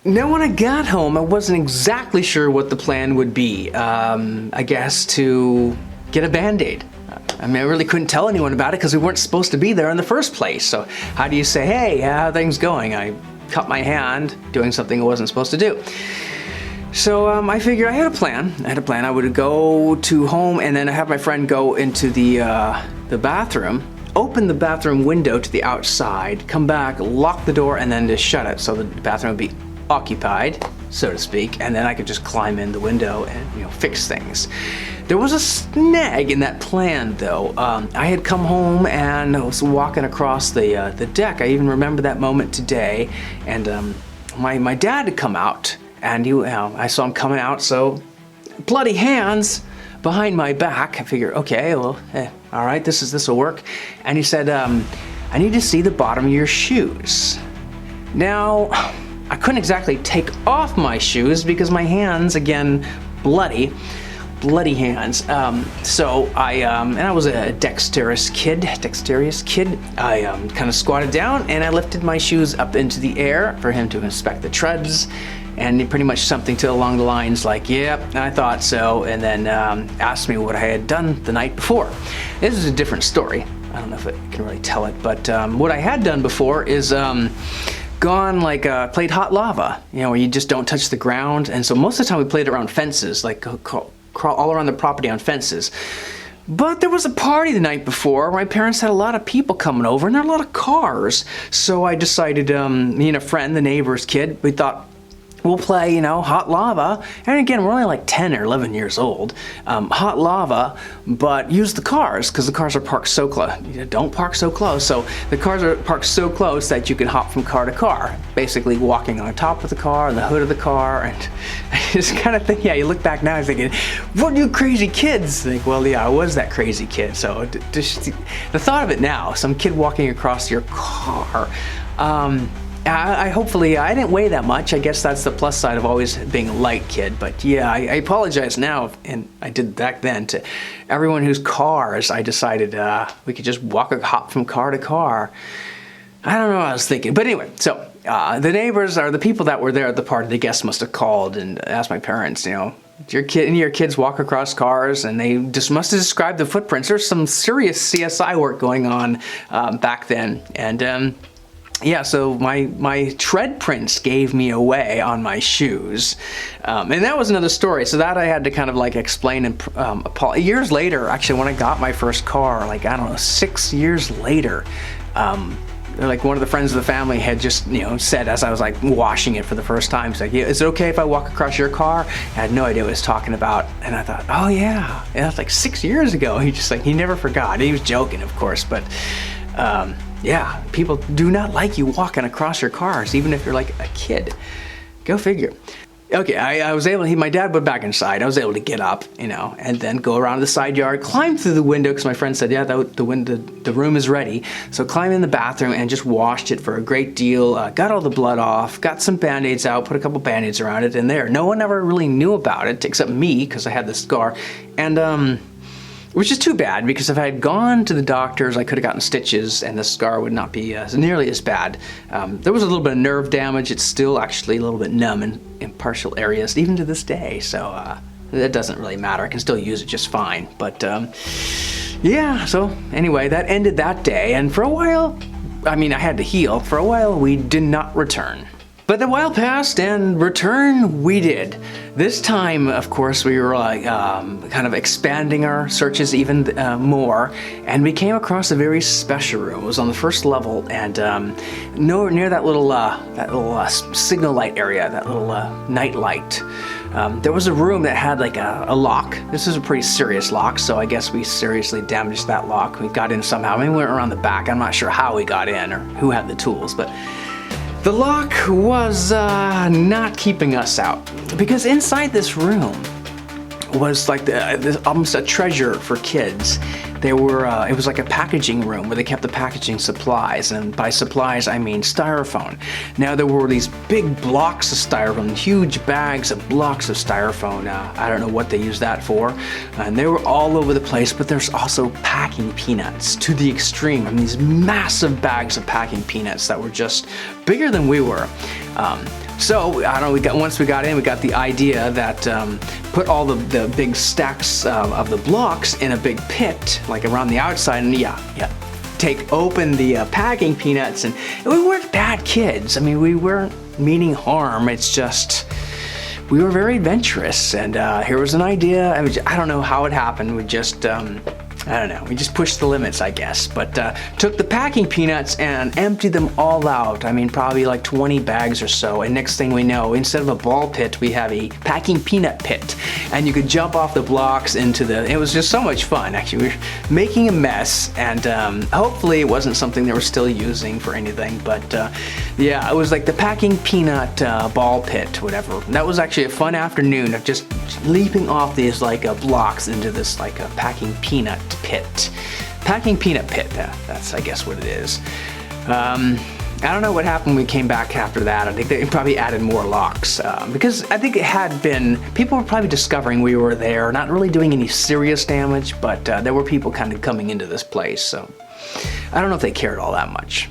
Now, when I got home, I wasn't exactly sure what the plan would be. I guess to get a Band-Aid. I mean, I really couldn't tell anyone about it because we weren't supposed to be there in the first place. So how do you say, hey, how are things going? I cut my hand doing something I wasn't supposed to do. So I figured I had a plan. I would go to home and then have my friend go into the bathroom, open the bathroom window to the outside, come back, lock the door, and then just shut it so the bathroom would be occupied, so to speak, and then I could just climb in the window and fix things. There was a snag in that plan, though. I had come home and I was walking across the deck. I even remember that moment today, and my dad had come out, and I saw him coming out, so bloody hands behind my back. I figured, okay, well, all right, this will work. And he said, I need to see the bottom of your shoes. Now, I couldn't exactly take off my shoes because my hands, again, bloody hands. So I was a dexterous kid. I kind of squatted down and I lifted my shoes up into the air for him to inspect the treads. And he pretty much something along the lines like, yep, I thought so, and then asked me what I had done the night before. This is a different story. I don't know if I can really tell it, but what I had done before is played hot lava, where you just don't touch the ground. And so most of the time we played around fences, like crawl all around the property on fences. But there was a party the night before. My parents had a lot of people coming over and there were a lot of cars. So I decided, me and a friend, the neighbor's kid, we thought, we'll play, hot lava. And again, we're only like 10 or 11 years old. Hot lava, but use the cars, because the cars are parked so close. Don't park so close. So the cars are parked so close that you can hop from car to car, basically walking on top of the car and the hood of the car. And I just kind of think, you look back now and thinking, what are you crazy kids? Think, well, yeah, I was that crazy kid. So just the thought of it now, some kid walking across your car. Hopefully I didn't weigh that much. I guess that's the plus side of always being a light kid. But yeah, I apologize now, and I did back then, to everyone whose cars I decided we could just hop from car to car. I don't know what I was thinking. But anyway, so the neighbors or the people that were there at the party, the guests must have called and asked my parents, your kids walk across cars, and they just must have described the footprints. There's some serious CSI work going on back then. And yeah, so my tread prints gave me away on my shoes. And that was another story. So that I had to kind of explain and years later, actually, when I got my first car, 6 years later, one of the friends of the family had just, said, as I was washing it for the first time, he's like, yeah, is it okay if I walk across your car? I had no idea what he was talking about. And I thought, oh yeah, that's 6 years ago. He never forgot. He was joking, of course, but yeah, people do not like you walking across your cars, even if you're a kid. Go figure. Okay, I was able to, my dad went back inside. I was able to get up, and then go around the side yard, climb through the window, because my friend said, yeah, the room is ready. So climb in the bathroom and just washed it for a great deal, got all the blood off, got some Band-Aids out, put a couple Band-Aids around it, and there. No one ever really knew about it, except me, because I had the scar. And, which is too bad, because if I had gone to the doctors, I could have gotten stitches and the scar would not be nearly as bad. There was a little bit of nerve damage. It's still actually a little bit numb in partial areas, even to this day. So that doesn't really matter. I can still use it just fine. But yeah, so anyway, that ended that day. And for a while, I had to heal. For a while, we did not return. But the while passed, and return we did. This time, of course, we were kind of expanding our searches even more, and we came across a very special room. It was on the first level, and near that little signal light area, that little night light. There was a room that had a lock. This is a pretty serious lock, so I guess we seriously damaged that lock. We got in somehow. We went around the back. I'm not sure how we got in or who had the tools, but the lock was not keeping us out, because inside this room was like almost a treasure for kids. It was like a packaging room where they kept the packaging supplies, and by supplies I mean styrofoam. Now there were these big blocks of styrofoam, huge bags of blocks of styrofoam. I don't know what they used that for, and they were all over the place. But there's also packing peanuts to the extreme. I mean, these massive bags of packing peanuts that were just bigger than we were. So I don't know. Once we got in, we got the idea that put all the big stacks of the blocks in a big pit, like around the outside, and take open the packing peanuts. And we weren't bad kids. I mean, we weren't meaning harm. It's just we were very adventurous. And here was an idea. I don't know how it happened. We just I don't know, we just pushed the limits, I guess, but took the packing peanuts and emptied them all out. I mean, probably like 20 bags or so, and next thing we know, instead of a ball pit, we have a packing peanut pit, and you could jump off the blocks into it was just so much fun. Actually, we were making a mess, and hopefully it wasn't something they were still using for anything, but yeah, it was like the packing peanut ball pit, whatever. And that was actually a fun afternoon of just leaping off these like blocks into this like a packing peanut pit. Packing peanut pit, that's I guess what it is. I don't know what happened when we came back after that. I think they probably added more locks because I think it had been, people were probably discovering we were there, not really doing any serious damage, but there were people kind of coming into this place, so I don't know if they cared all that much.